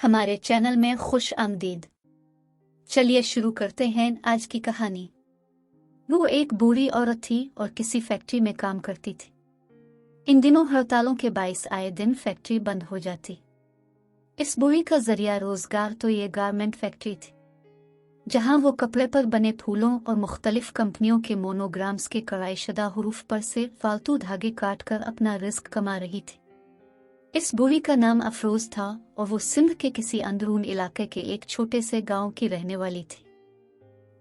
हमारे चैनल में खुश आमदीद। चलिए शुरू करते हैं आज की कहानी। वो एक बूढ़ी औरत थी और किसी फैक्ट्री में काम करती थी। इन दिनों हड़तालों के बाइस आए दिन फैक्ट्री बंद हो जाती। इस बूढ़ी का जरिया रोजगार तो ये गारमेंट फैक्ट्री थी, जहां वो कपड़े पर बने फूलों और मुख्तलिफ कंपनियों के मोनोग्राम्स के कड़ाईशुदा हुरूफ पर से फालतू धागे काट कर अपना रिस्क कमा रही थी। इस बूढ़ी का नाम अफरोज था और वो सिंध के किसी अंदरून इलाके के एक छोटे से गांव की रहने वाली थी।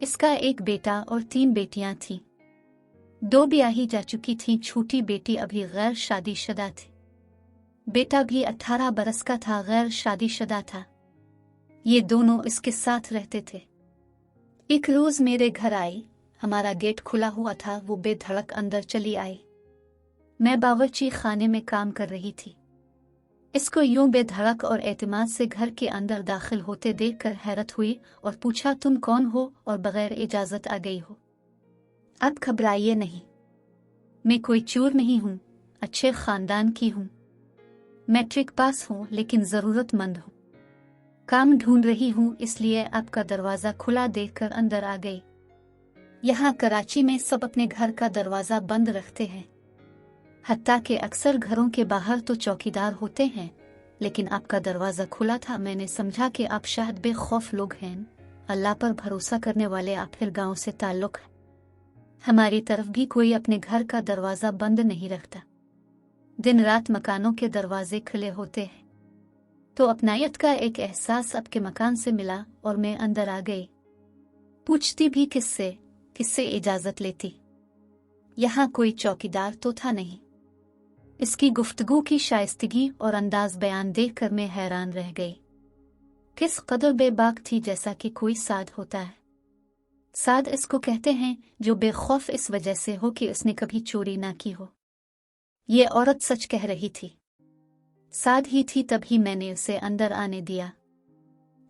इसका एक बेटा और 3 बेटियां थीं। 2 ब्याही जा चुकी थीं, छोटी बेटी अभी गैर शादीशुदा थी। बेटा भी 18 बरस का था, गैर शादीशुदा था। ये दोनों इसके साथ रहते थे। एक रोज मेरे घर आई, हमारा गेट खुला हुआ था। वो बेधड़क अंदर चली आई। मैं बावर्ची खाने में काम कर रही थी। इसको यूं बेधड़क और एतमाद से घर के अंदर दाखिल होते देखकर हैरत हुई और पूछा, तुम कौन हो और बगैर इजाजत आ गई हो? अब घबराइए नहीं, मैं कोई चोर नहीं हूं, अच्छे खानदान की हूं। मैट्रिक पास हूं लेकिन जरूरतमंद हूं। काम ढूंढ रही हूं, इसलिए आपका दरवाजा खुला देखकर अंदर आ गई। यहाँ कराची में सब अपने घर का दरवाजा बंद रखते हैं, हत्ता के अक्सर घरों के बाहर तो चौकीदार होते हैं, लेकिन आपका दरवाजा खुला था। मैंने समझा कि आप शायद बेखौफ लोग हैं, अल्लाह पर भरोसा करने वाले। आप फिर गांव से ताल्लुक है। हमारी तरफ भी कोई अपने घर का दरवाजा बंद नहीं रखता। दिन रात मकानों के दरवाजे खुले होते हैं। तो अपनायत का एक एहसास आपके मकान से मिला और मैं अंदर आ गई। पूछती भी किससे इजाजत लेती? यहाँ कोई चौकीदार तो था नहीं। इसकी गुफ्तगू की शाइस्तगी और अंदाज बयान देखकर मैं हैरान रह गई। किस कदर बेबाक थी, जैसा कि कोई साद होता है। साद इसको कहते हैं जो बेखौफ इस वजह से हो कि उसने कभी चोरी ना की हो। ये औरत सच कह रही थी। साद ही थी, तभी मैंने उसे अंदर आने दिया।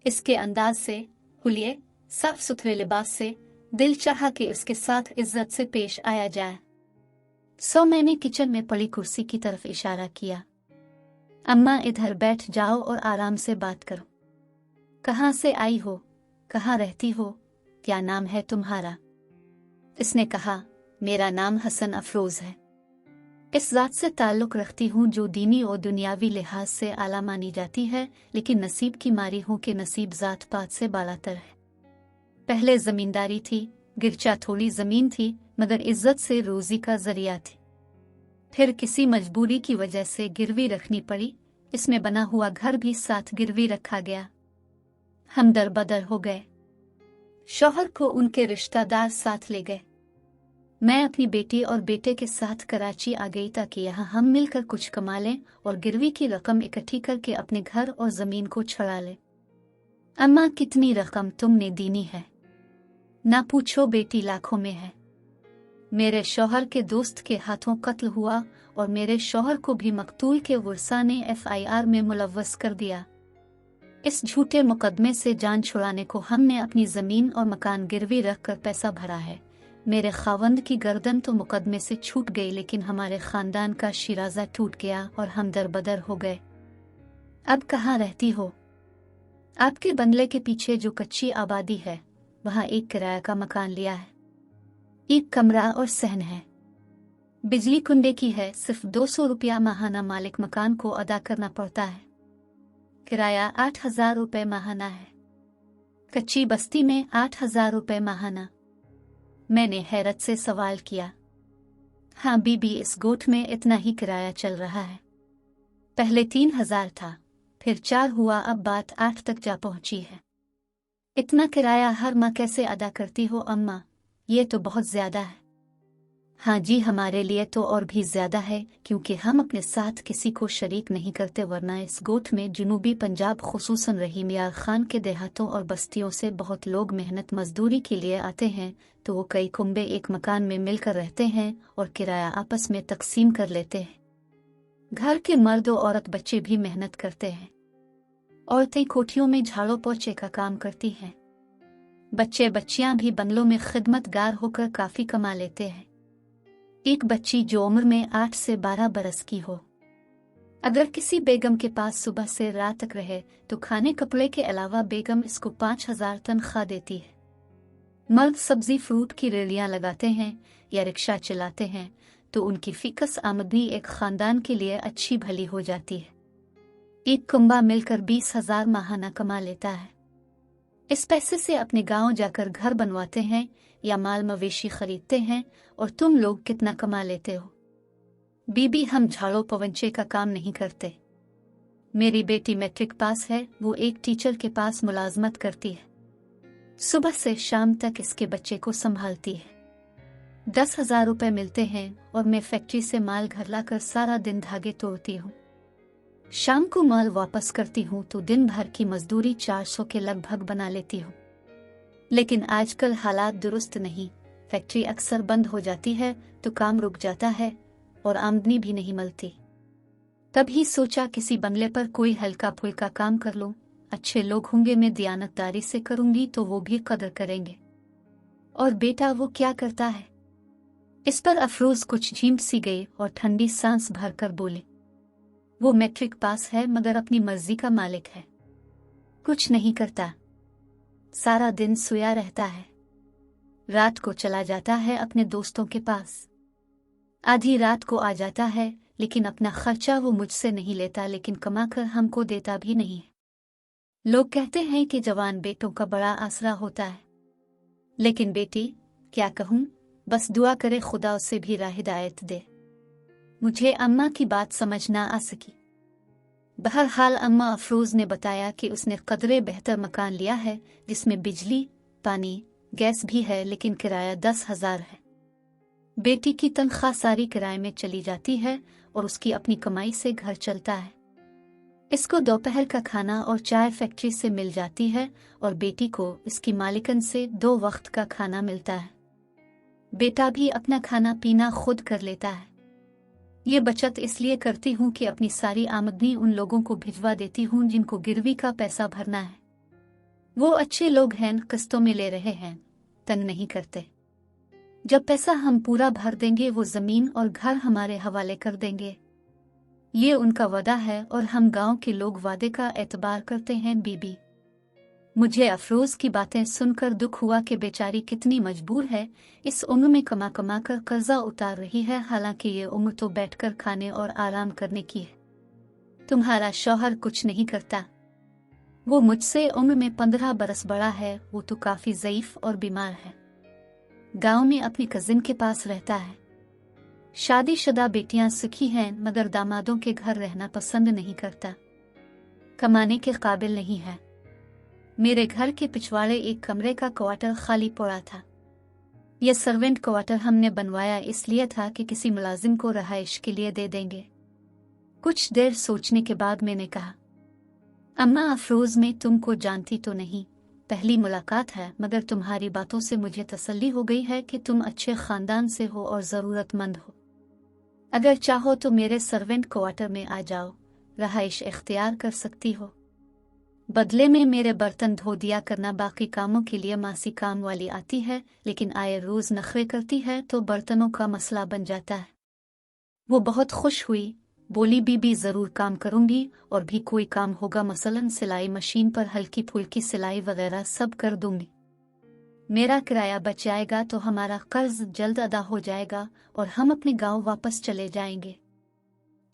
इसके अंदाज से, हुलिये, साफ सुथरे लिबास से दिल चाहा कि उसके साथ इज्जत से पेश आया जाए। मैंने किचन में पड़ी कुर्सी की तरफ इशारा किया। अम्मा, इधर बैठ जाओ और आराम से बात करो। कहाँ से आई हो? कहाँ रहती हो? क्या नाम है तुम्हारा? इसने कहा, मेरा नाम हसन अफरोज है। इस जात से ताल्लुक रखती हूँ जो दीनी और दुनियावी लिहाज से आला मानी जाती है, लेकिन नसीब की मारी हूँ कि नसीब जात पात से बालातर है। पहले जमींदारी थी, गिरचा थोड़ी जमीन थी, मगर इज्जत से रोजी का जरिया थी। फिर किसी मजबूरी की वजह से गिरवी रखनी पड़ी। इसमें बना हुआ घर भी साथ गिरवी रखा गया। हम दरबदर हो गए। शौहर को उनके रिश्तेदार साथ ले गए। मैं अपनी बेटी और बेटे के साथ कराची आ गई ताकि यहाँ हम मिलकर कुछ कमा लें और गिरवी की रकम इकट्ठी करके अपने घर और जमीन को छुड़ा लें। अम्मा, कितनी रकम तुमने दीनी है? ना पूछो बेटी, लाखों में है। मेरे शौहर के दोस्त के हाथों कत्ल हुआ और मेरे शौहर को भी मकतूल के वर्सा ने FIR में मुलव्वस कर दिया। इस झूठे मुकदमे से जान छुड़ाने को हमने अपनी जमीन और मकान गिरवी रख कर पैसा भरा है। मेरे खावंद की गर्दन तो मुकदमे से छूट गई, लेकिन हमारे खानदान का शिराजा टूट गया और हम दरबदर हो गए। अब कहाँ रहती हो? आपके बंगले के पीछे जो कच्ची आबादी है, वहाँ एक किराया का मकान लिया है। एक कमरा और सहन है। बिजली कुंडे की है। सिर्फ 200 रुपया माहाना मालिक मकान को अदा करना पड़ता है। किराया 8,000 रुपये माहाना है। कच्ची बस्ती में 8,000 रुपये माहाना। मैंने हैरत से सवाल किया। हाँ बीबी, इस गोठ में इतना ही किराया चल रहा है। पहले 3,000 था, फिर 4 हुआ, अब बात 8 तक जा पहुंची है। इतना किराया हर माह कैसे अदा करती हो अम्मा? ये तो बहुत ज्यादा है। हाँ जी, हमारे लिए तो और भी ज्यादा है, क्योंकि हम अपने साथ किसी को शरीक नहीं करते, वरना इस गोठ में जुनूबी पंजाब खुसूसन रहीम यार खान के देहातों और बस्तियों से बहुत लोग मेहनत मजदूरी के लिए आते हैं। तो वो कई कुंबे एक मकान में मिलकर रहते हैं और किराया आपस में तकसीम कर लेते हैं। घर के मर्द और औरत बच्चे भी मेहनत करते हैं। औरतें कोठियों में झाड़ू पोछे का काम करती हैं। बच्चे बच्चियां भी बंगलों में खिदमतगार होकर काफी कमा लेते हैं। एक बच्ची जो उम्र में 8 से 12 बरस की हो, अगर किसी बेगम के पास सुबह से रात तक रहे तो खाने कपड़े के अलावा बेगम इसको 5,000 तनख्वाह देती है। मर्द सब्जी फ्रूट की रेलियां लगाते हैं या रिक्शा चलाते हैं तो उनकी फिक्स आमदनी एक खानदान के लिए अच्छी भली हो जाती है। एक कुंबा मिलकर 20,000 माहाना कमा लेता है। इस पैसे से अपने गांव जाकर घर बनवाते हैं या माल मवेशी खरीदते हैं। और तुम लोग कितना कमा लेते हो? बीबी, हम झाड़ू पवंचे का काम नहीं करते। मेरी बेटी मैट्रिक पास है, वो एक टीचर के पास मुलाजमत करती है। सुबह से शाम तक इसके बच्चे को संभालती है। 10,000 रुपए मिलते हैं और मैं फैक्ट्री से माल घर लाकर सारा दिन धागे तोड़ती हूँ। शाम को माल वापस करती हूँ तो दिन भर की मजदूरी 400 के लगभग बना लेती हूँ। लेकिन आजकल हालात दुरुस्त नहीं, फैक्ट्री अक्सर बंद हो जाती है तो काम रुक जाता है और आमदनी भी नहीं मिलती। तभी सोचा किसी बंगले पर कोई हल्का फुल्का काम कर लूं। अच्छे लोग होंगे, मैं दियानतदारी से करूंगी तो वो भी कदर करेंगे। और बेटा वो क्या करता है? इस पर अफरोज कुछ झीम सी गई और ठंडी सांस भरकर बोली, वो मैट्रिक पास है मगर अपनी मर्जी का मालिक है। कुछ नहीं करता, सारा दिन सोया रहता है। रात को चला जाता है अपने दोस्तों के पास, आधी रात को आ जाता है, लेकिन अपना खर्चा वो मुझसे नहीं लेता, लेकिन कमाकर हमको देता भी नहीं है। लोग कहते हैं कि जवान बेटों का बड़ा आसरा होता है, लेकिन बेटी क्या कहूँ, बस दुआ करे खुदा उसे भी राह हिदायत दे। मुझे अम्मा की बात समझ ना आ सकी। बहरहाल अम्मा अफरोज ने बताया कि उसने कदरे बेहतर मकान लिया है जिसमें बिजली, पानी, गैस भी है, लेकिन किराया 10,000 है। बेटी की तनख्वाह सारी किराए में चली जाती है और उसकी अपनी कमाई से घर चलता है। इसको दोपहर का खाना और चाय फैक्ट्री से मिल जाती है और बेटी को इसकी मालिकन से 2 वक्त का खाना मिलता है। बेटा भी अपना खाना पीना खुद कर लेता है। ये बचत इसलिए करती हूँ कि अपनी सारी आमदनी उन लोगों को भिजवा देती हूँ जिनको गिरवी का पैसा भरना है। वो अच्छे लोग हैं, किस्तों में ले रहे हैं, तंग नहीं करते। जब पैसा हम पूरा भर देंगे वो जमीन और घर हमारे हवाले कर देंगे। ये उनका वादा है और हम गांव के लोग वादे का एतबार करते हैं। बीबी, मुझे अफरोज की बातें सुनकर दुख हुआ कि बेचारी कितनी मजबूर है। इस उम्र में कमा कमा कर कर्जा उतार रही है, हालांकि ये उम्र तो बैठकर खाने और आराम करने की है। तुम्हारा शौहर कुछ नहीं करता, वो मुझसे उम्र में 15 बरस बड़ा है। वो तो काफी ज़ईफ और बीमार है। गांव में अपनी कजिन के पास रहता है। शादीशुदा बेटियां सुखी हैं मगर दामादों के घर रहना पसंद नहीं करता, कमाने के काबिल नहीं है। मेरे घर के पिछवाड़े एक कमरे का क्वार्टर खाली पड़ा था। यह सर्वेंट क्वार्टर हमने बनवाया इसलिए था कि किसी मुलाजिम को रहाइश के लिए दे देंगे। कुछ देर सोचने के बाद मैंने कहा, अम्मा अफरोज, मैं तुमको जानती तो नहीं, पहली मुलाकात है, मगर तुम्हारी बातों से मुझे तसल्ली हो गई है कि तुम अच्छे खानदान से हो और ज़रूरतमंद हो। अगर चाहो तो मेरे सर्वेंट क्वार्टर में आ जाओ, रहाइश इख्तियार कर सकती हो। बदले में मेरे बर्तन धो दिया करना। बाकी कामों के लिए मासी काम वाली आती है, लेकिन आए रोज नखरे करती है तो बर्तनों का मसला बन जाता है। वो बहुत खुश हुई, बोली, बीबी जरूर काम करूंगी और भी कोई काम होगा, मसलन सिलाई मशीन पर हल्की फुल्की सिलाई वगैरह सब कर दूंगी। मेरा किराया बच जाएगा तो हमारा कर्ज जल्द अदा हो जाएगा और हम अपने गांव वापस चले जाएंगे।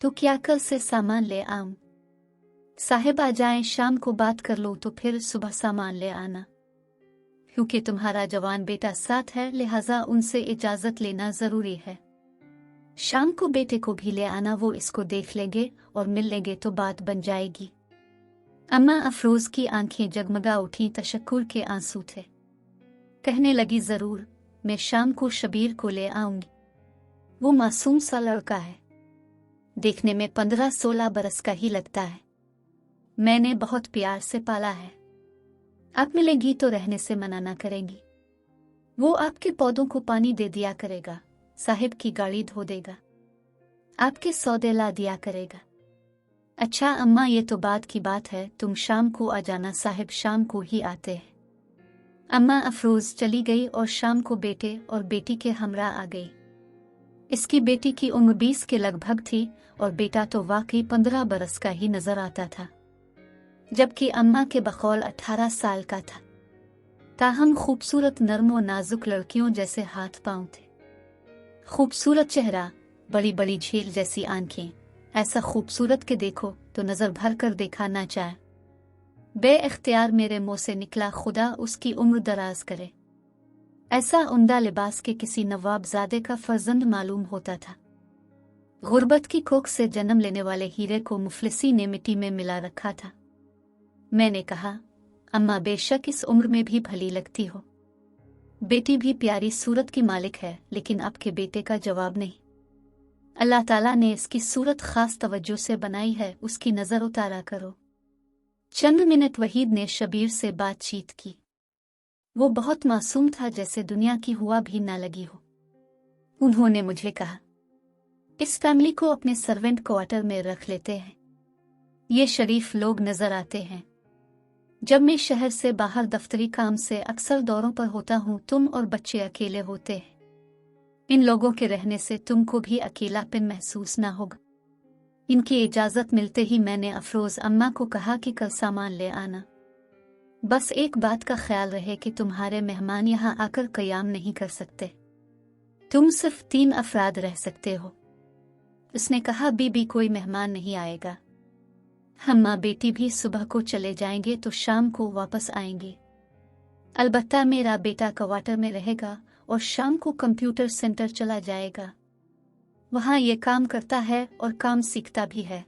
तो क्या कल से सामान ले आऊं? साहिब आ जाएं, शाम को बात कर लो तो फिर सुबह सामान ले आना, क्योंकि तुम्हारा जवान बेटा साथ है, लिहाजा उनसे इजाजत लेना जरूरी है। शाम को बेटे को भी ले आना, वो इसको देख लेंगे और मिल लेंगे तो बात बन जाएगी। अम्मा अफरोज की आंखें जगमगा उठी, तशक्कुर के आंसू थे। कहने लगी, जरूर, मैं शाम को शबीर को ले आऊंगी। वो मासूम सा लड़का है, देखने में 15-16 बरस का ही लगता है। मैंने बहुत प्यार से पाला है। आप मिलेगी तो रहने से मना ना करेंगी। वो आपके पौधों को पानी दे दिया करेगा, साहिब की गाड़ी धो देगा, आपके सौदे ला दिया करेगा। अच्छा अम्मा, ये तो बाद की बात है, तुम शाम को आ जाना, साहिब शाम को ही आते हैं। अम्मा अफरोज चली गई और शाम को बेटे और बेटी के हमरा आ गई। इसकी बेटी की उम्र 20 के लगभग थी और बेटा तो वाकई 15 बरस का ही नजर आता था, जबकि अम्मा के बकौल 18 साल का था। ताहम खूबसूरत, नर्म और नाजुक लड़कियों जैसे हाथ पांव थे। खूबसूरत चेहरा, बड़ी बड़ी झील जैसी आंखें, ऐसा खूबसूरत के देखो तो नजर भर कर देखा ना चाहे। बे-इख्तियार मेरे मुंह से निकला, खुदा उसकी उम्र दराज करे। ऐसा उम्दा लिबास के किसी नवाबजादे का फर्जंद मालूम होता था। गुर्बत की कोख से जन्म लेने वाले हीरे को मुफलिसी ने मिट्टी में मिला रखा था। मैंने कहा, अम्मा बेशक इस उम्र में भी भली लगती हो। बेटी भी प्यारी सूरत की मालिक है, लेकिन आपके बेटे का जवाब नहीं। अल्लाह ताला ने इसकी सूरत खास तवज्जो से बनाई है, उसकी नजर उतारा करो। चंद मिनट वहीद ने शबीर से बातचीत की। वो बहुत मासूम था, जैसे दुनिया की हुआ भी ना लगी हो। उन्होंने मुझे कहा, इस फैमिली को अपने सर्वेंट क्वार्टर में रख लेते हैं। ये शरीफ लोग नजर आते हैं। जब मैं शहर से बाहर दफ्तरी काम से अक्सर दौरों पर होता हूँ, तुम और बच्चे अकेले होते हैं। इन लोगों के रहने से तुमको भी अकेलापन महसूस ना होगा। इनकी इजाजत मिलते ही मैंने अफरोज अम्मा को कहा कि कल सामान ले आना। बस एक बात का ख्याल रहे कि तुम्हारे मेहमान यहाँ आकर क़याम नहीं कर सकते। तुम सिर्फ 3 अफराद रह सकते हो। उसने कहा, बीबी कोई मेहमान नहीं आएगा। हम माँ बेटी भी सुबह को चले जाएंगे तो शाम को वापस आएंगे। अलबत्ता मेरा बेटा क्वार्टर में रहेगा और शाम को कंप्यूटर सेंटर चला जाएगा। वहाँ ये काम करता है और काम सीखता भी है।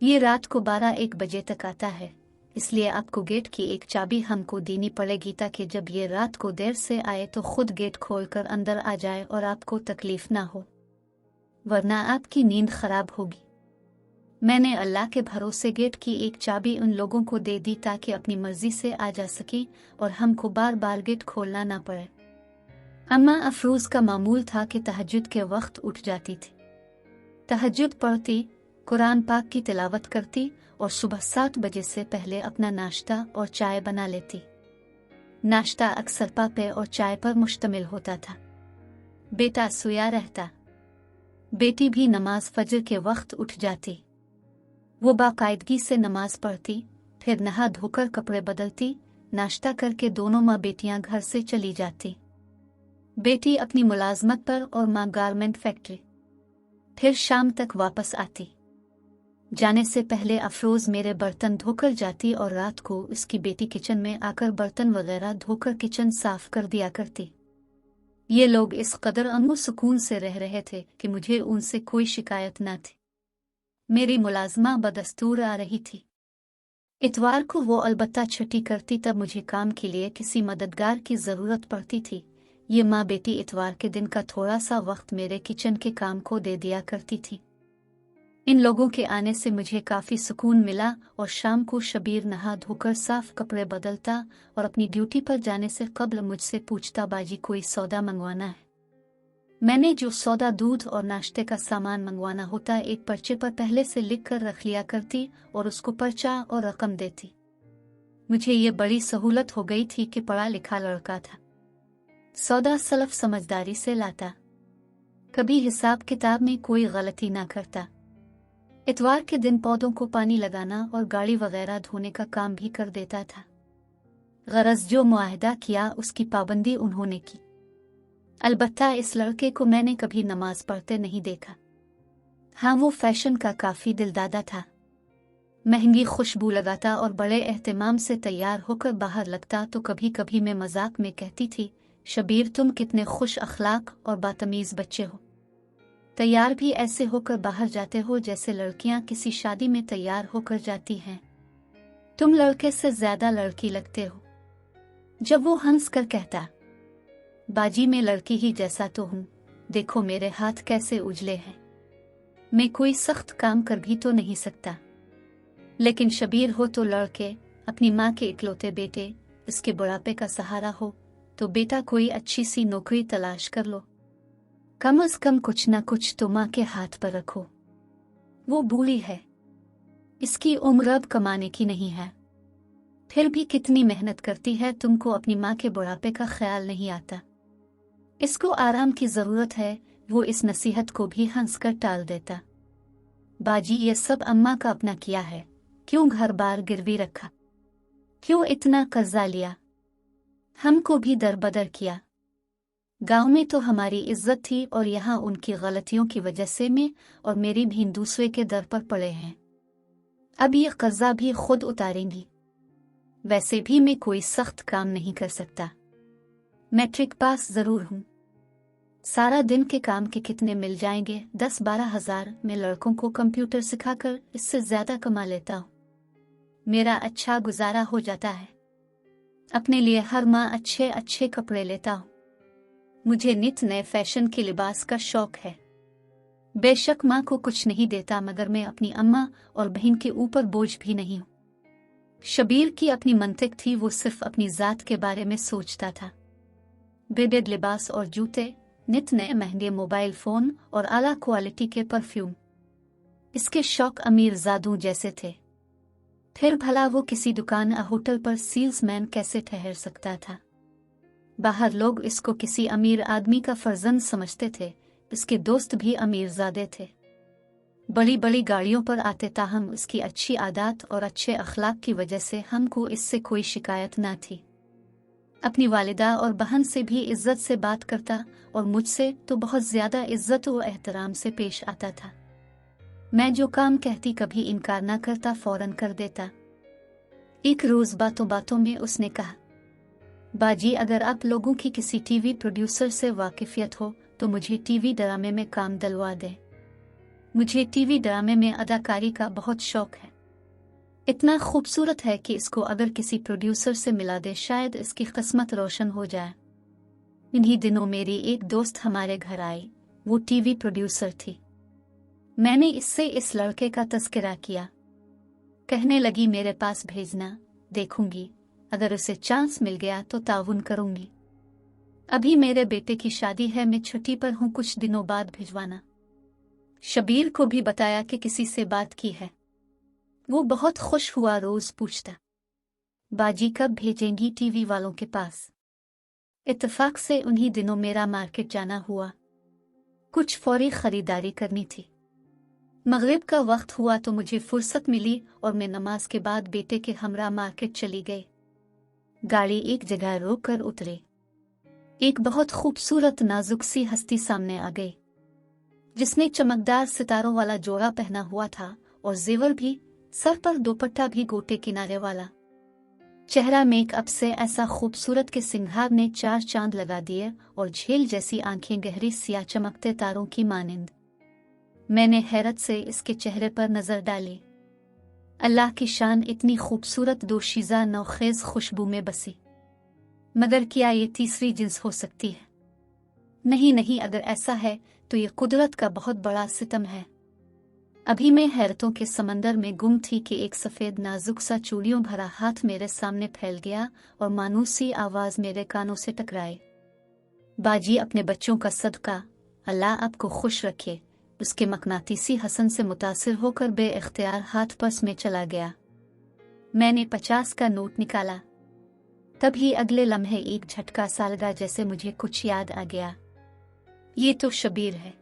ये रात को 12-1 बजे तक आता है, इसलिए आपको गेट की एक चाबी हमको देनी पड़ेगी, ताकि जब ये रात को देर से आए तो खुद गेट खोलकर अंदर आ जाए और आपको तकलीफ ना हो, वरना आपकी नींद खराब होगी। मैंने अल्लाह के भरोसे गेट की एक चाबी उन लोगों को दे दी ताकि अपनी मर्जी से आ जा सके और हमको बार बार गेट खोलना ना पड़े। अम्मा अफरोज का मामूल था कि तहज्जुद के वक्त उठ जाती थी, तहज्जुद पढ़ती, कुरान पाक की तिलावत करती और सुबह 7 बजे से पहले अपना नाश्ता और चाय बना लेती। नाश्ता अक्सर पापे और चाय पर मुश्तमिल होता था। बेटा सोया रहता। बेटी भी नमाज फजर के वक्त उठ जाती। वो बाकायदगी से नमाज पढ़ती, फिर नहा धोकर कपड़े बदलती, नाश्ता करके दोनों माँ बेटियां घर से चली जाती। बेटी अपनी मुलाजमत पर और माँ गारमेंट फैक्ट्री। फिर शाम तक वापस आती। जाने से पहले अफरोज मेरे बर्तन धोकर जाती और रात को उसकी बेटी किचन में आकर बर्तन वगैरह धोकर किचन साफ कर दिया करती। ये लोग इस कदर अमन सुकून से रह रहे थे कि मुझे उनसे कोई शिकायत न थी। मेरी मुलाजमा बदस्तूर आ रही थी। इतवार को वो अलबत्ता छुट्टी करती, तब मुझे काम के लिए किसी मददगार की ज़रूरत पड़ती थी। ये माँ बेटी इतवार के दिन का थोड़ा सा वक्त मेरे किचन के काम को दे दिया करती थी। इन लोगों के आने से मुझे काफ़ी सुकून मिला और शाम को शबीर नहा धोकर साफ कपड़े बदलता और अपनी ड्यूटी पर जाने से कबल मुझसे पूछता, बाजी कोई सौदा मंगवाना है? मैंने जो सौदा, दूध और नाश्ते का सामान मंगवाना होता एक पर्चे पर पहले से लिख कर रख लिया करती और उसको पर्चा और रकम देती। मुझे ये बड़ी सहूलत हो गई थी कि पढ़ा लिखा लड़का था। सौदा सलफ समझदारी से लाता, कभी हिसाब किताब में कोई गलती ना करता। इतवार के दिन पौधों को पानी लगाना और गाड़ी वगैरह धोने का काम भी कर देता था। गरज जो मुआहदा किया उसकी पाबंदी उन्होंने की। अलबत्ता इस लड़के को मैंने कभी नमाज पढ़ते नहीं देखा। हाँ, वो फैशन का काफ़ी दिलदादा था। महंगी खुशबू लगाता और बड़े एहतमाम से तैयार होकर बाहर लगता तो कभी कभी मैं मजाक में कहती थी, शबीर तुम कितने खुश अखलाक और बातमीज़ बच्चे हो। तैयार भी ऐसे होकर बाहर जाते हो जैसे लड़कियां किसी शादी में तैयार होकर जाती हैं। तुम लड़के से ज्यादा लड़की लगते हो। जब वो हंस कर कहता, बाजी मैं लड़की ही जैसा तो हूँ, देखो मेरे हाथ कैसे उजले हैं, मैं कोई सख्त काम कर भी तो नहीं सकता। लेकिन शबीर हो तो लड़के, अपनी माँ के इकलौते बेटे, इसके बुढ़ापे का सहारा हो तो बेटा कोई अच्छी सी नौकरी तलाश कर लो, कम अज कम कुछ ना कुछ तो माँ के हाथ पर रखो। वो बूढ़ी है, इसकी उम्र अब कमाने की नहीं है, फिर भी कितनी मेहनत करती है, तुमको अपनी माँ के बुढ़ापे का ख्याल नहीं आता। इसको आराम की जरूरत है, वो इस नसीहत को भी हंसकर टाल देता। बाजी, ये सब अम्मा का अपना किया है, क्यों घर बार गिरवी रखा, क्यों इतना कर्जा लिया, हमको भी दरबदर किया। गांव में तो हमारी इज्जत थी और यहाँ उनकी गलतियों की वजह से मैं और मेरी बहन दूसरे के दर पर पड़े हैं। अब ये कर्जा भी खुद उतारेंगी। वैसे भी मैं कोई सख्त काम नहीं कर सकता, मैट्रिक पास जरूर हूँ। सारा दिन के काम के कितने मिल जाएंगे, 10-12 हज़ार में लड़कों को कंप्यूटर सिखाकर इससे ज्यादा कमा लेता हूँ। मेरा अच्छा गुजारा हो जाता है। अपने लिए हर माह अच्छे अच्छे कपड़े लेता हूँ। मुझे नित नए फैशन के लिबास का शौक है। बेशक माँ को कुछ नहीं देता, मगर मैं अपनी अम्मा और बहन के ऊपर बोझ भी नहीं हूँ। शबीर की अपनी मंतिक थी, वो सिर्फ अपनी जात के बारे में सोचता था। ब्रांडेड लिबास और जूते, नित नए महंगे मोबाइल फोन और आला क्वालिटी के परफ्यूम, इसके शौक अमीर जादू जैसे थे। फिर भला वो किसी दुकान या होटल पर सेल्समैन कैसे ठहर सकता था? बाहर लोग इसको किसी अमीर आदमी का फर्जंद समझते थे। इसके दोस्त भी अमीरजादे थे, बड़ी बड़ी गाड़ियों पर आते, ताहम उसकी अच्छी आदत और अच्छे अखलाक की वजह से हमको इससे कोई शिकायत ना थी। अपनी वालिदा और बहन से भी इज्जत से बात करता और मुझसे तो बहुत ज्यादा इज्जत और एहतराम से पेश आता था। मैं जो काम कहती कभी इनकार ना करता, फौरन कर देता। एक रोज बातों बातों में उसने कहा, बाजी, अगर आप लोगों की किसी टीवी प्रोड्यूसर से वाकिफियत हो तो मुझे टीवी ड्रामे में काम दिलवा दे। मुझे टीवी ड्रामे में अदाकारी का बहुत शौक है। इतना खूबसूरत है कि इसको अगर किसी प्रोड्यूसर से मिला दे, शायद इसकी किस्मत रोशन हो जाए। इन्हीं दिनों मेरी एक दोस्त हमारे घर आई, वो टीवी प्रोड्यूसर थी। मैंने इससे इस लड़के का तज़किरा किया। कहने लगी, मेरे पास भेजना, देखूंगी, अगर उसे चांस मिल गया तो ताउन करूंगी। अभी मेरे बेटे की शादी है, मैं छुट्टी पर हूं, कुछ दिनों बाद भिजवाना। शबीर को भी बताया कि किसी से बात की है। वो बहुत खुश हुआ, रोज पूछता, बाजी कब भेजेंगी टीवी वालों के पास? इत्तेफाक से उन्हीं दिनों मेरा मार्केट जाना हुआ। कुछ फौरी खरीदारी करनी थी। मगरिब का वक्त हुआ तो मुझे फुर्सत मिली और मैं नमाज के बाद बेटे के हमरा मार्केट चली गई। गाड़ी एक जगह रोक कर उतरे। एक बहुत खूबसूरत नाजुक सी हस्ती सामने आ गई, जिसने चमकदार सितारों वाला जोड़ा पहना हुआ था और जेवर भी, सर पर दुपट्टा भी गोटे किनारे वाला। चेहरा मेकअप से ऐसा खूबसूरत कि सिंगार ने 4 चांद लगा दिए और झील जैसी आंखें गहरी सिया चमकते तारों की मानिंद। मैंने हैरत से इसके चेहरे पर नजर डाली। अल्लाह की शान, इतनी खूबसूरत दोशीज़ा नौखेज खुशबू में बसी। मगर क्या ये तीसरी जिन्स हो सकती है? नहीं नहीं, अगर ऐसा है तो ये कुदरत का बहुत बड़ा सितम है। अभी मैं हैरतों के समंदर में गुम थी कि एक सफेद नाजुक सा चूड़ियों भरा हाथ मेरे सामने फैल गया और मानूसी आवाज मेरे कानों से टकराए, बाजी, अपने बच्चों का सदका, अल्लाह आपको खुश रखे। उसके मकनातीसी हसन से मुतासिर होकर बेइख्तियार हाथ पर्स में चला गया। मैंने 50 का नोट निकाला। तभी अगले लम्हे एक झटका सा लगा, जैसे मुझे कुछ याद आ गया। ये तो शबीर है।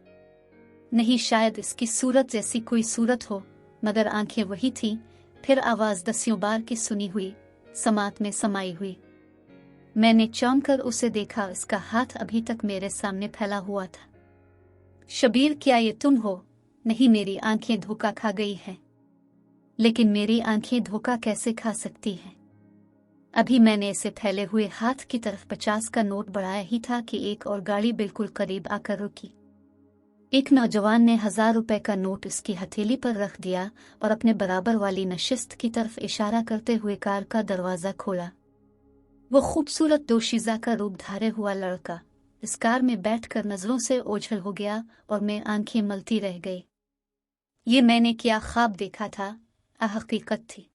नहीं, शायद इसकी सूरत जैसी कोई सूरत हो, मगर आंखें वही थीं। फिर आवाज 10 बार की सुनी हुई, समात में समाई हुई। मैंने चौंक कर उसे देखा। इसका हाथ अभी तक मेरे सामने फैला हुआ था। शबीर, क्या ये तुम हो? नहीं, मेरी आंखें धोखा खा गई हैं। लेकिन मेरी आंखें धोखा कैसे खा सकती हैं? अभी मैंने इसे फैले हुए हाथ की तरफ 50 का नोट बढ़ाया ही था कि एक और गाड़ी बिल्कुल करीब आकर रुकी। एक नौजवान ने 1000 रुपए का नोट उसकी हथेली पर रख दिया और अपने बराबर वाली नशिस्त की तरफ इशारा करते हुए कार का दरवाजा खोला। वो खूबसूरत दोशीज़ा का रूप धारे हुआ लड़का इस कार में बैठकर नजरों से ओझल हो गया और मैं आंखें मलती रह गई। ये मैंने क्या ख्वाब देखा था, हकीकत थी।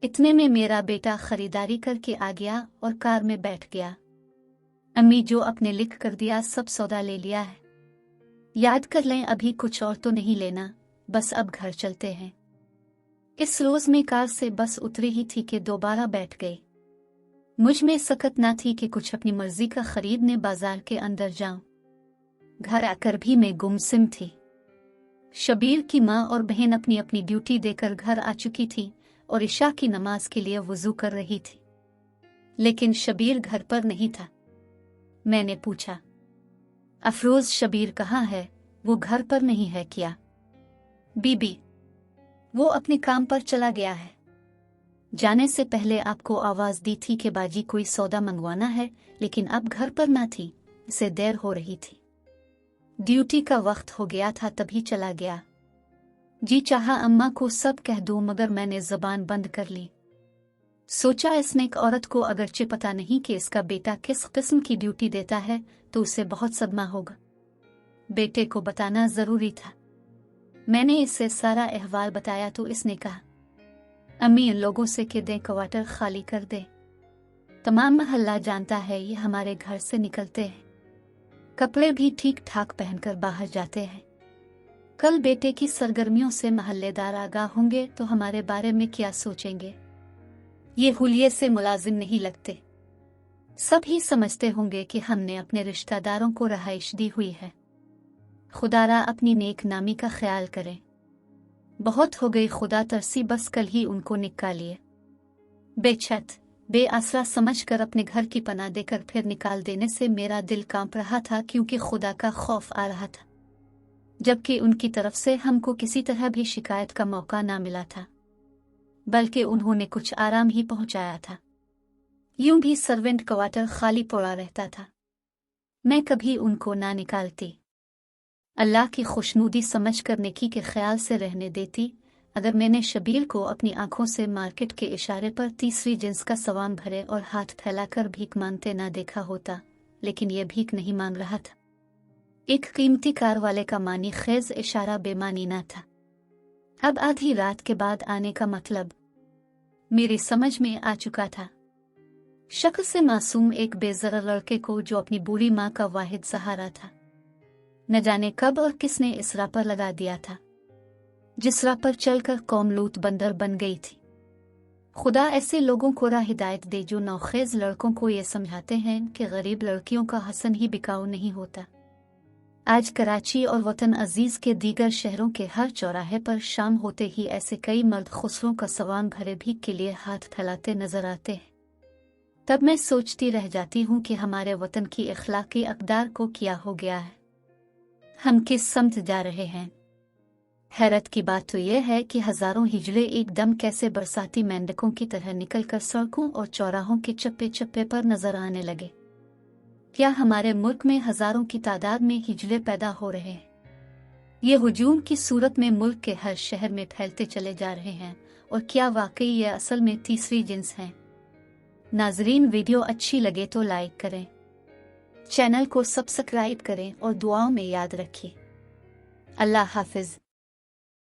इतने में मेरा बेटा खरीदारी करके आ गया और कार में बैठ गया। अम्मी, जो अपने लिख कर दिया सब सौदा ले लिया है। याद कर लें, अभी कुछ और तो नहीं लेना, बस अब घर चलते हैं। इस रोज में कार से बस उतरी ही थी कि दोबारा बैठ गई। मुझ में सकत ना थी कि कुछ अपनी मर्जी का खरीदने बाजार के अंदर जाऊं। घर आकर भी मैं गुमसुम थी। शबीर की माँ और बहन अपनी अपनी ड्यूटी देकर घर आ चुकी थी और इशा की नमाज के लिए वुजू कर रही थी, लेकिन शबीर घर पर नहीं था। मैंने पूछा, अफरोज शबीर कहाँ है? वो घर पर नहीं है क्या? बीबी, वो अपने काम पर चला गया है। जाने से पहले आपको आवाज दी थी कि बाजी कोई सौदा मंगवाना है, लेकिन अब घर पर ना थी, इसे देर हो रही थी। ड्यूटी का वक्त हो गया था तभी चला गया। जी चाहा अम्मा को सब कह दूं, मगर मैंने जबान बंद कर ली। सोचा इसने एक औरत को अगरचे पता नहीं कि इसका बेटा किस किस्म की ड्यूटी देता है तो उसे बहुत सदमा होगा। बेटे को बताना जरूरी था। मैंने इसे सारा अहवाल बताया तो इसने कहा, अम्मी इन लोगों से कि दें क्वार्टर खाली कर दे। तमाम मोहल्ला जानता है ये हमारे घर से निकलते हैं, कपड़े भी ठीक ठाक पहनकर बाहर जाते हैं। कल बेटे की सरगर्मियों से मोहल्लेदार आगाह होंगे तो हमारे बारे में क्या सोचेंगे? ये हुलिये से मुलाजिम नहीं लगते। सब ही समझते होंगे कि हमने अपने रिश्तेदारों को रहाइश दी हुई है। खुदारा अपनी नेक नामी का ख्याल करे। बहुत हो गई खुदा तरसी, बस कल ही उनको निकालिए। बेछत बेआसरा समझकर अपने घर की पनाह देकर फिर निकाल देने से मेरा दिल कांप रहा था, क्योंकि खुदा का खौफ आ रहा था, जबकि उनकी तरफ से हमको किसी तरह भी शिकायत का मौका ना मिला था, बल्कि उन्होंने कुछ आराम ही पहुंचाया था। यूं भी सर्वेंट क्वार्टर खाली पड़ा रहता था, मैं कभी उनको ना निकालती। अल्लाह की खुशनुदी समझ कर नेकी के ख्याल से रहने देती। अगर मैंने शबीर को अपनी आंखों से मार्केट के इशारे पर तीसरी जिन्स का सामान भरे और हाथ फैलाकर भीख मांगते ना देखा होता, लेकिन यह भीख नहीं मांग रहा था। एक कीमती कार वाले का मानी खेज इशारा बेमानी ना था। अब आधी रात के बाद आने का मतलब मेरी समझ में आ चुका था। शक्ल से मासूम एक बेजरा लड़के को जो अपनी बूढ़ी माँ का वाहिद सहारा था, न जाने कब और किसने इस राह पर लगा दिया था, जिस राह पर चलकर कौम लूट बंदर बन गई थी। खुदा ऐसे लोगों को राह हिदायत दे जो नौखेज लड़कों को ये समझाते हैं कि गरीब लड़कियों का हसन ही बिकाऊ नहीं होता। आज कराची और वतन अजीज के दीगर शहरों के हर चौराहे पर शाम होते ही ऐसे कई मर्द खुसरों का सामान भरे भीख के लिए हाथ फैलाते नजर आते हैं। तब मैं सोचती रह जाती हूँ कि हमारे वतन की अखलाकी अकदार को क्या हो गया है, हम किस समत जा रहे हैं। हैरत की बात तो यह है कि हजारों हिजड़े एकदम कैसे बरसाती मेंढकों की तरह निकलकर सड़कों और चौराहों के चप्पे चप्पे पर नजर आने लगे। क्या हमारे मुल्क में हजारों की तादाद में हिजड़े पैदा हो रहे हैं? ये हुजूम की सूरत में मुल्क के हर शहर में फैलते चले जा रहे हैं, और क्या वाकई ये असल में तीसरी जिन्स हैं? नाजरीन, वीडियो अच्छी लगे तो लाइक करें, चैनल को सब्सक्राइब करें और दुआओं में याद रखें। अल्लाह हाफिज।